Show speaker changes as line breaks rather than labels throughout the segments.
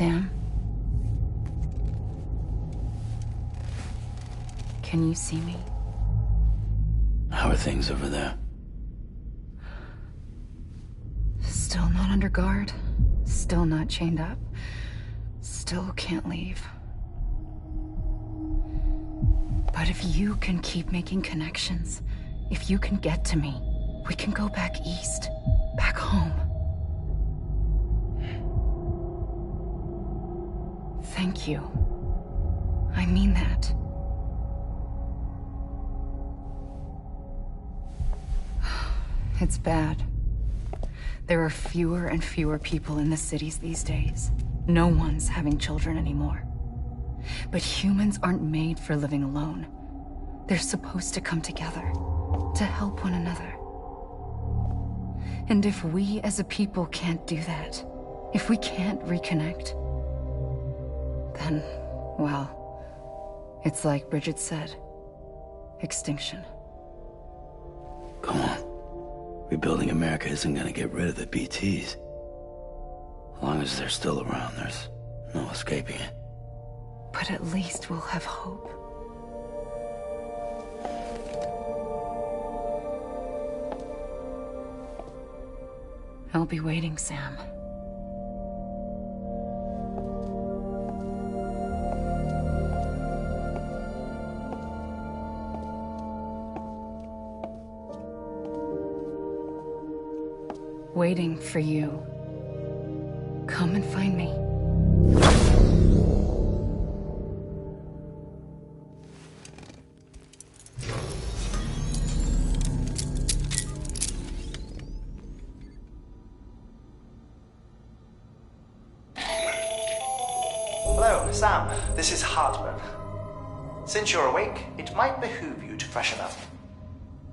Sam? Can you see me?
How are things over there?
Still not under guard. Still not chained up. Still can't leave. But if you can keep making connections, if you can get to me, we can go back east. Back home. Thank you. I mean that. It's bad. There are fewer and fewer people in the cities these days. No one's having children anymore. But humans aren't made for living alone. They're supposed to come together, to help one another. And if we as a people can't do that, if we can't reconnect, then, well, it's like Bridget said, extinction.
Come on. Rebuilding America isn't gonna get rid of the BTs. As long as they're still around, there's no escaping it.
But at least we'll have hope. I'll be waiting, Sam. Waiting for you. Come and find me.
Hello, Sam. This is Hartman. Since you're awake, it might behoove you to freshen up.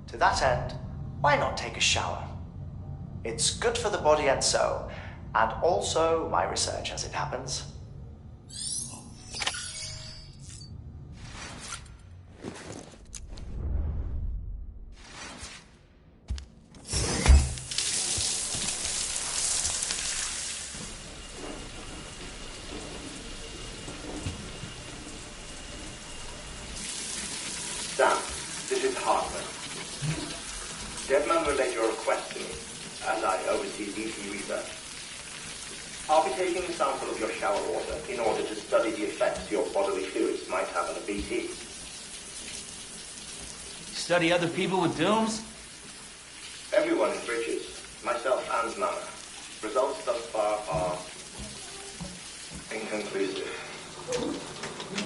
To that end, why not take a shower? It's good for the body and soul, and also my research as it happens.
Sam, this is Hartman. Deadman relayed your request to me, as I oversee BT research. I'll be taking a sample of your shower water in order to study the effects your bodily fluids might have on a BT.
Study other people with dooms?
Everyone in Bridges, myself and Nana. Results thus far are inconclusive.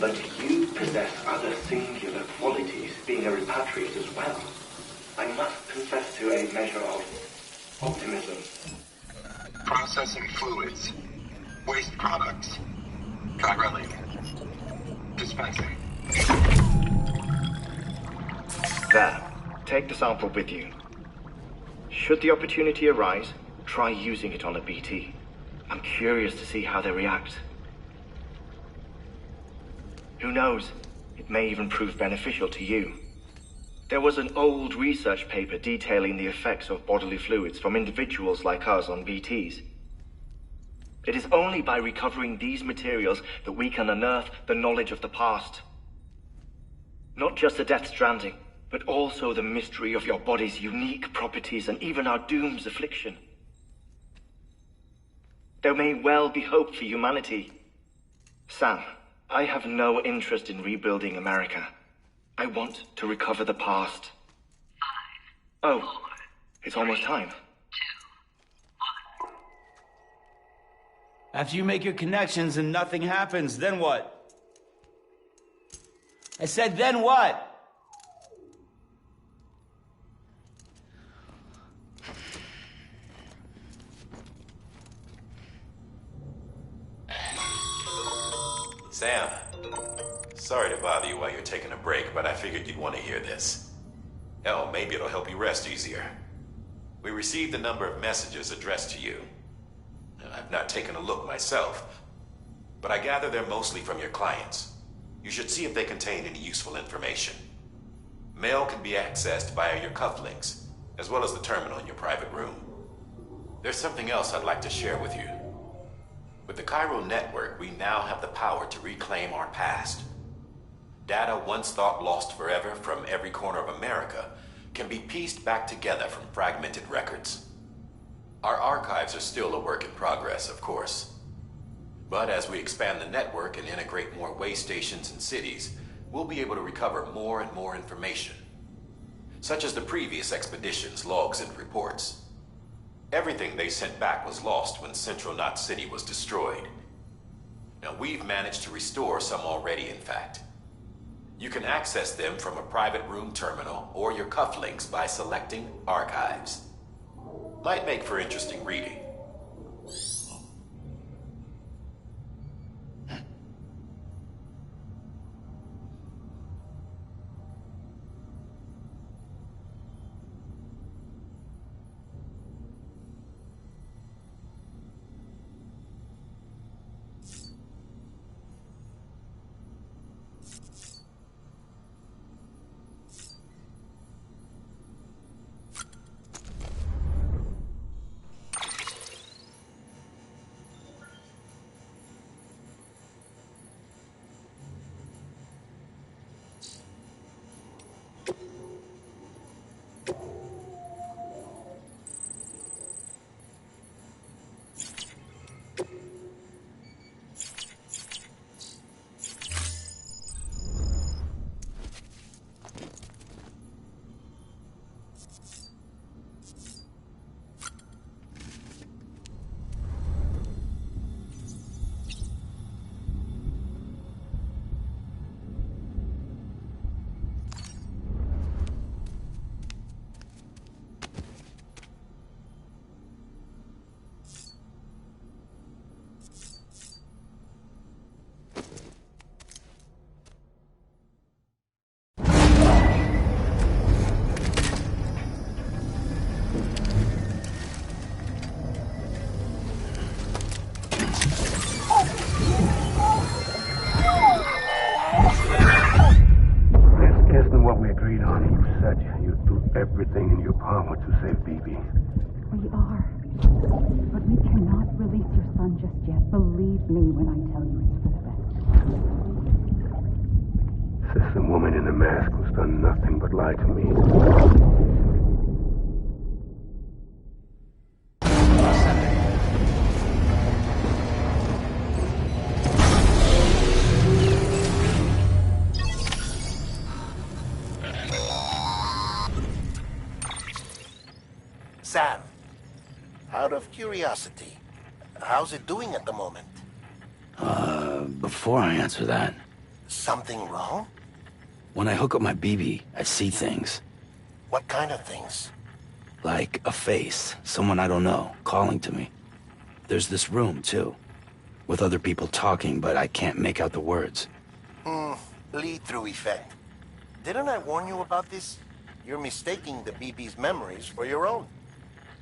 But you possess other singular qualities, being a repatriate as well. I must confess to a measure of optimism.
Processing fluids. Waste products. Chirelli. Dispensing.
There. Take the sample with you. Should the opportunity arise, try using it on a BT. I'm curious to see how they react. Who knows? It may even prove beneficial to you. There was an old research paper detailing the effects of bodily fluids from individuals like us on BTs. It is only by recovering these materials that we can unearth the knowledge of the past. Not just the Death Stranding, but also the mystery of your body's unique properties and even our doom's affliction. There may well be hope for humanity. Sam, I have no interest in rebuilding America. I want to recover the past. 5, 4, it's almost time.
2, 1. After you make your connections and nothing happens, then what? I said, then what?
Sam, sorry to bother you while you're taking a break, but I figured you'd want to hear this. Hell, maybe it'll help you rest easier. We received a number of messages addressed to you. I've not taken a look myself, but I gather they're mostly from your clients. You should see if they contain any useful information. Mail can be accessed via your cufflinks, as well as the terminal in your private room. There's something else I'd like to share with you. With the chiral network, we now have the power to reclaim our past. Data once thought lost forever from every corner of America can be pieced back together from fragmented records. Our archives are still a work in progress, of course. But as we expand the network and integrate more way stations and cities, we'll be able to recover more and more information, such as the previous expedition's logs and reports. Everything they sent back was lost when Central Knot City was destroyed. Now, we've managed to restore some already, in fact. You can access them from a private room terminal or your cufflinks by selecting Archives. Might make for interesting reading.
Everything in your power to save BB.
We are. But we cannot release your son just yet. Believe me when I tell you it's for the best.
Says the woman in the mask who's done nothing but lie to me.
Sam, out of curiosity, how's it doing at the moment?
Before I answer that,
Something wrong?
when I hook up my BB, I see things.
What kind of things?
Like a face, someone I don't know, calling to me. There's this room, too, with other people talking, but I can't make out the words.
Lead-through effect. Didn't I warn you about this? You're mistaking the BB's memories for your own.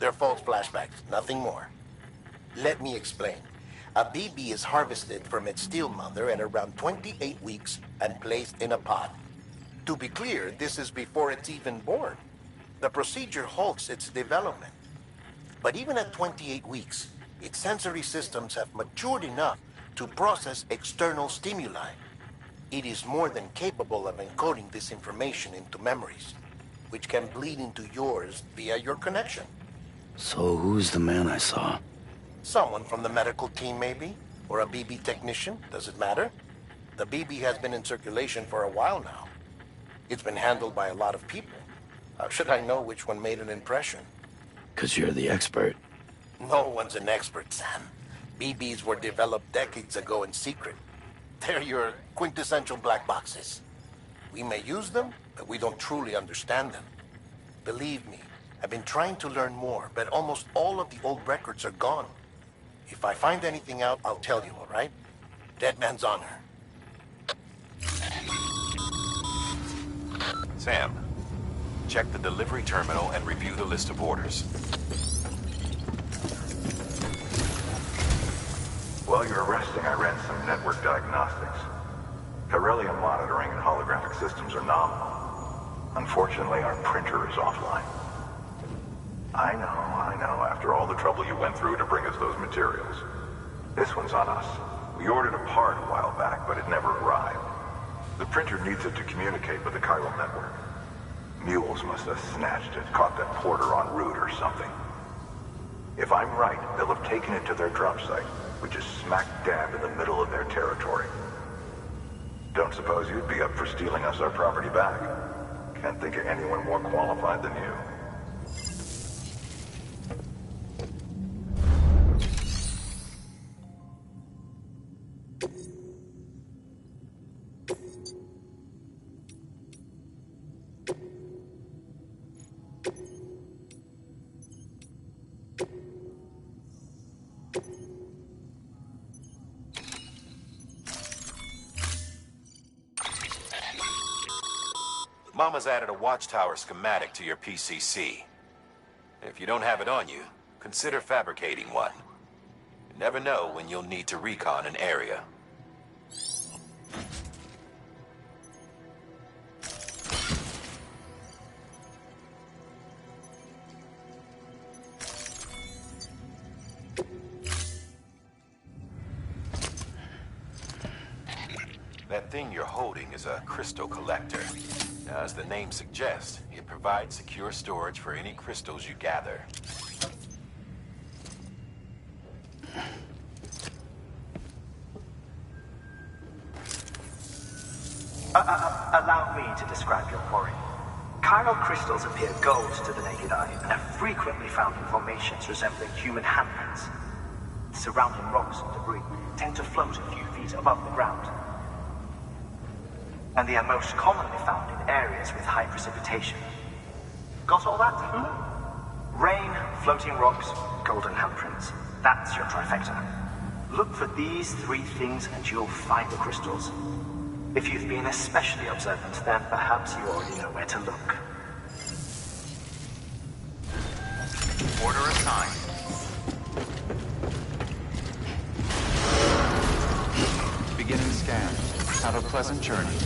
They're false flashbacks, nothing more. Let me explain. A BB is harvested from its steel mother at around 28 weeks and placed in a pod. To be clear, this is before it's even born. The procedure halts its development. But even at 28 weeks, its sensory systems have matured enough to process external stimuli. It is more than capable of encoding this information into memories, which can bleed into yours via your connection.
So who's the man I saw?
Someone from the medical team, maybe? Or a BB technician? Does it matter? The BB has been in circulation for a while now. It's been handled by a lot of people. How should I know which one made an impression?
'Cause you're the expert.
No one's an expert, Sam. BBs were developed decades ago in secret. They're your quintessential black boxes. We may use them, but we don't truly understand them. Believe me, I've been trying to learn more, but almost all of the old records are gone. If I find anything out, I'll tell you, all right? Dead man's honor.
Sam, check the delivery terminal and review the list of orders.
While you were resting, I ran some network diagnostics. Corellium monitoring and holographic systems are nominal. Unfortunately, our printer is offline. I know, after all the trouble you went through to bring us those materials. This one's on us. We ordered a part a while back, but it never arrived. The printer needs it to communicate with the chiral network. Mules must have snatched it, caught that porter en route or something. If I'm right, they'll have taken it to their drop site, which is smack dab in the middle of their territory. Don't suppose you'd be up for stealing us our property back? Can't think of anyone more qualified than you.
Mama's added a watchtower schematic to your PCC. If you don't have it on you, consider fabricating one. You never know when you'll need to recon an area. That thing you're holding is a crystal collector. Now, as the name suggests, it provides secure storage for any crystals you gather.
Allow me to describe your quarry. Chiral crystals appear gold to the naked eye and are frequently found in formations resembling human handprints. Surrounding rocks and debris tend to float a few feet above the ground. And they are most commonly found in areas with high precipitation. Got all that? Rain, floating rocks, golden handprints. That's your trifecta. Look for these three things and you'll find the crystals. If you've been especially observant, then perhaps you already know where to look.
Order assigned. Beginning scan. Have a pleasant journey.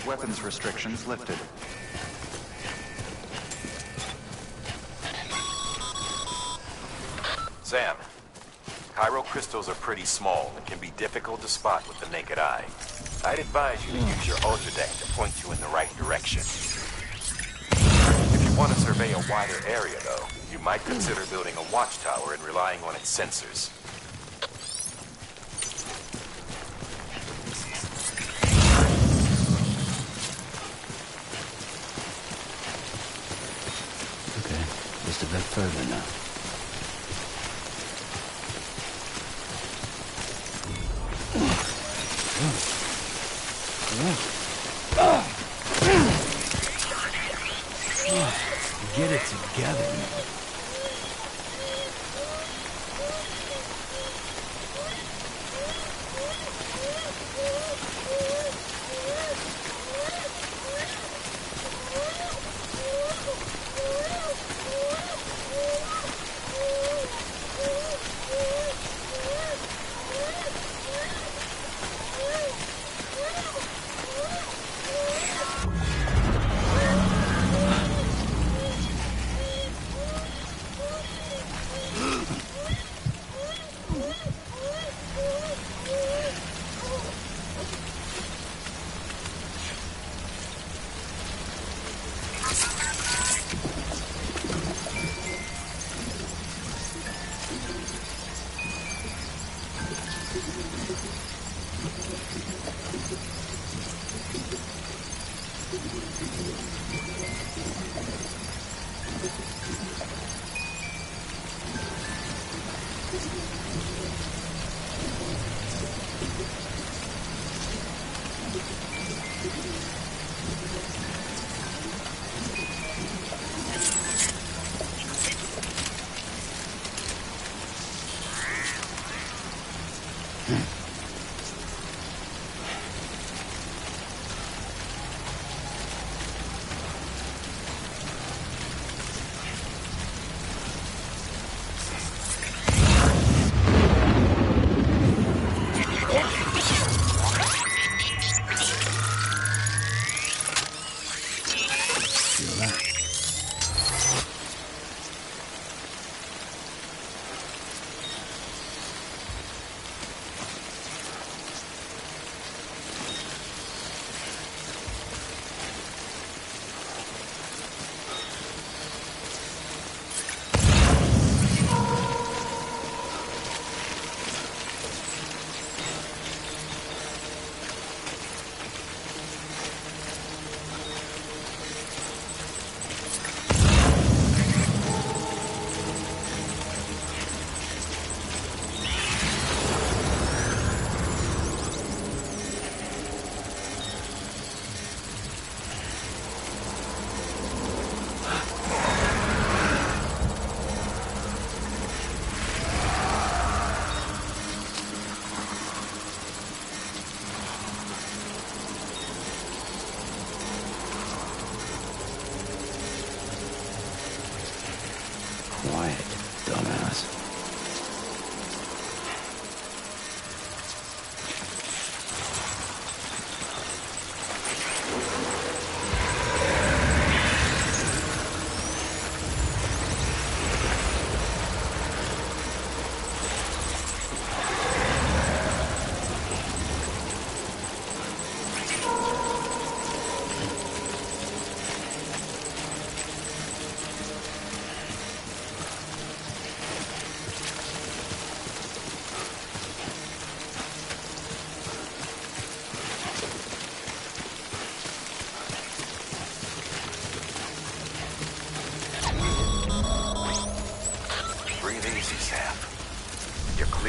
Weapons restrictions lifted.
Sam, chiral crystals are pretty small and can be difficult to spot with the naked eye. I'd advise you to use your ultradeck to point you in the right direction. If you want to survey a wider area, though, you might consider building a watchtower and relying on its sensors.
Just a bit further now. Get it together.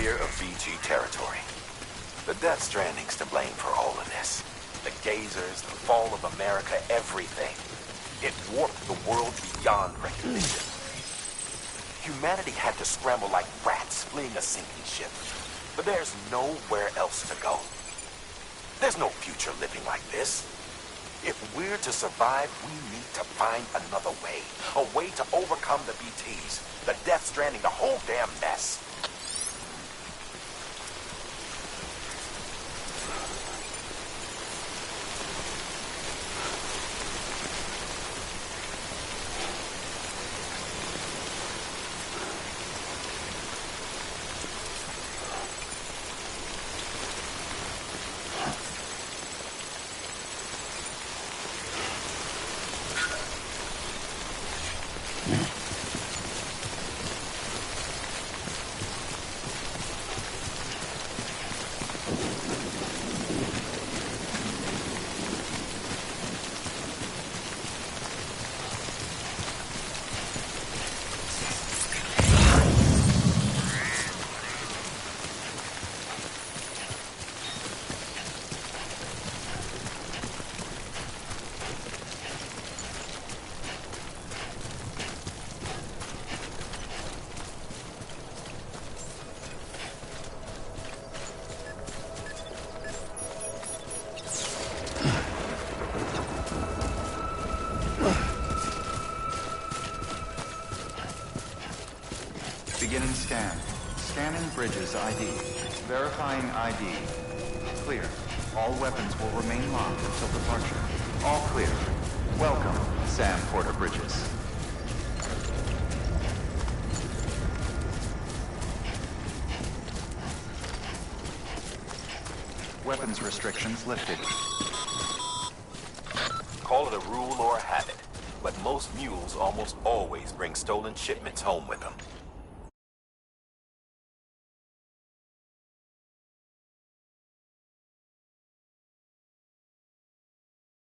clear of BT territory. The Death Stranding's to blame for all of this. The gazers, the fall of America, everything. It warped the world beyond recognition. Humanity had to scramble like rats fleeing a sinking ship. But there's nowhere else to go. There's no future living like this. If we're to survive, we need to find another way. A way to overcome the BTs, the Death Stranding, the whole damn mess.
Beginning scan. Scanning bridges ID. Verifying ID. Clear. All weapons will remain locked until departure. All clear. Welcome, Sam Porter Bridges. Weapons restrictions lifted.
Call it a rule or a habit, but most mules almost always bring stolen shipments home with them.